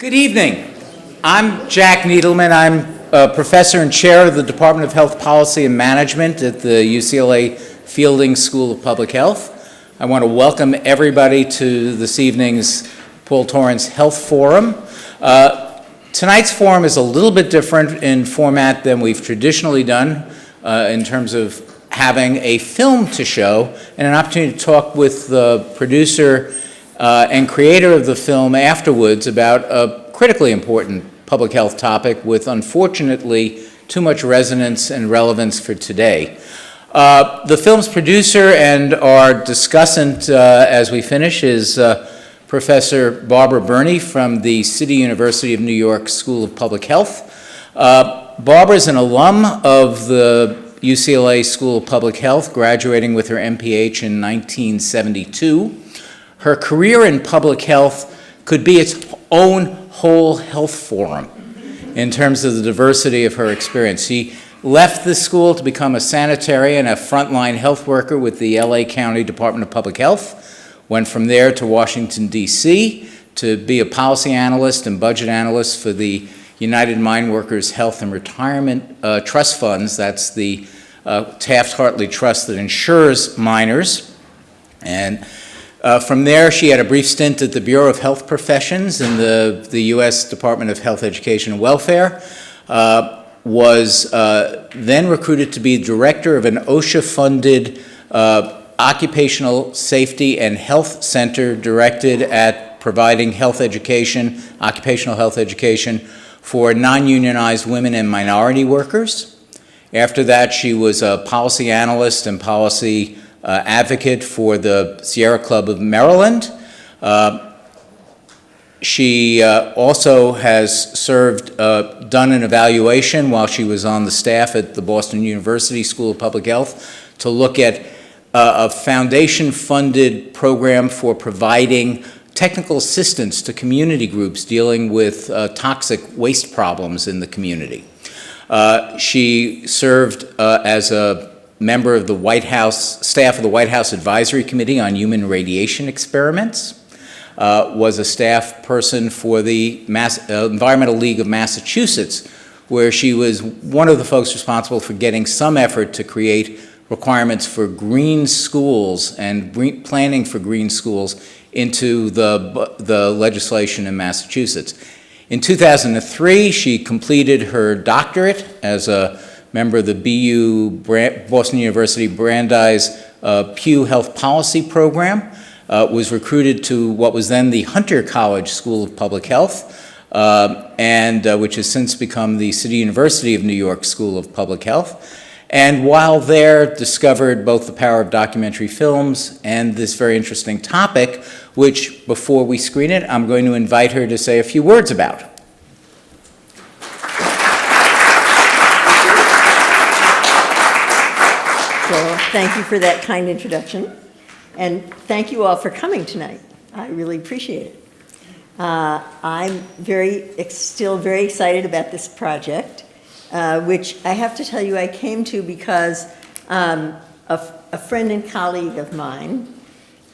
Good evening. I'm Jack Needleman. I'm a professor and chair of the Department of Health Policy and Management at the UCLA Fielding School of Public Health. I want to welcome everybody to this evening's Paul Torrens Health Forum. Tonight's forum is a little bit different in format than we've traditionally done in terms of having a film to show and an opportunity to talk with the producer and creator of the film afterwards about a critically important public health topic with, unfortunately, too much resonance and relevance for today. The film's producer and our discussant as we finish is Professor Barbara Burney from the City University of New York School of Public Health. Barbara is an alum of the UCLA School of Public Health, graduating with her MPH in 1972. Her career in public health could be its own whole health forum in terms of the diversity of her experience. She left the school to become a sanitary and a frontline health worker with the LA County Department of Public Health, went from there to Washington, D.C. to be a policy analyst and budget analyst for the United Mine Workers Health and Retirement Trust Funds. That's the Taft-Hartley Trust that insures miners. And from there, she had a brief stint at the Bureau of Health Professions in the U.S. Department of Health, Education, and Welfare, was then recruited to be director of an OSHA-funded occupational safety and health center directed at providing health education, occupational health education for non-unionized women and minority workers. After that, she was a policy analyst and policy advocate for the Sierra Club of Maryland. She also has served, done an evaluation while she was on the staff at the Boston University School of Public Health to look at a foundation-funded program for providing technical assistance to community groups dealing with toxic waste problems in the community. She served as a member of the White House, staff of the White House Advisory Committee on Human Radiation Experiments, was a staff person for the Environmental League of Massachusetts, where she was one of the folks responsible for getting some effort to create requirements for green schools and planning for green schools into the legislation in Massachusetts. In 2003, she completed her doctorate as a member of the Boston University Brandeis Pew Health Policy Program, was recruited to what was then the Hunter College School of Public Health, and which has since become the City University of New York School of Public Health. And while there, discovered both the power of documentary films and this very interesting topic, which, before we screen it, I'm going to invite her to say a few words about. So, thank you for that kind introduction, and thank you all for coming tonight. I really appreciate it. I'm still very excited about this project, which I have to tell you I came to because a friend and colleague of mine,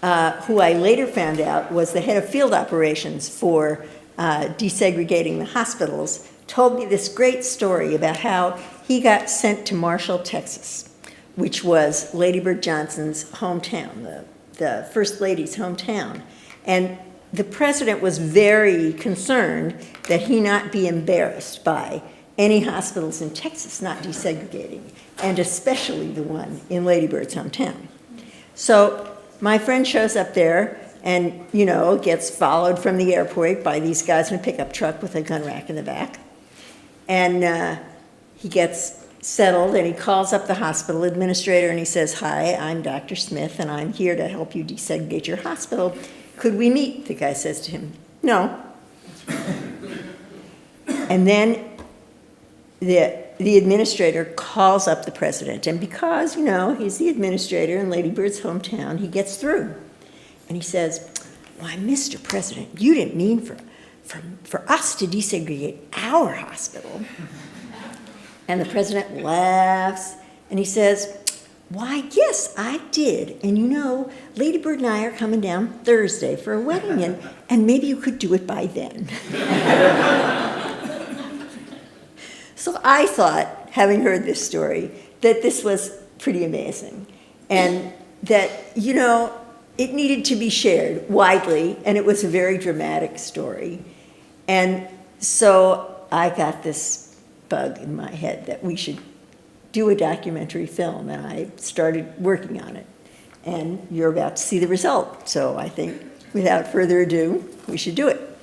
who I later found out was the head of field operations for desegregating the hospitals, told me this great story about how he got sent to Marshall, Texas, which was Lady Bird Johnson's hometown, the First Lady's hometown. And the president was very concerned that he not be embarrassed by any hospitals in Texas not desegregating, and especially the one in Lady Bird's hometown. So my friend shows up there and, gets followed from the airport by these guys in a pickup truck with a gun rack in the back. And he gets settled and he calls up the hospital administrator and he says, "Hi, I'm Dr. Smith and I'm here to help you desegregate your hospital. Could we meet?" The guy says to him, "No." And then the administrator calls up the president, and because, he's the administrator in Lady Bird's hometown, he gets through. And he says, "Why, Mr. President, you didn't mean for us to desegregate our hospital." And the president laughs, and he says, Why, yes, I did. And you know, Lady Bird and I are coming down Thursday for a wedding, and maybe you could do it by then. So I thought, having heard this story, that this was pretty amazing. And that, you know, it needed to be shared widely, and it was a very dramatic story. And so I got this bug in my head that we should do a documentary film, and I started working on it. And you're about to see the result. So I think, without further ado, we should do it.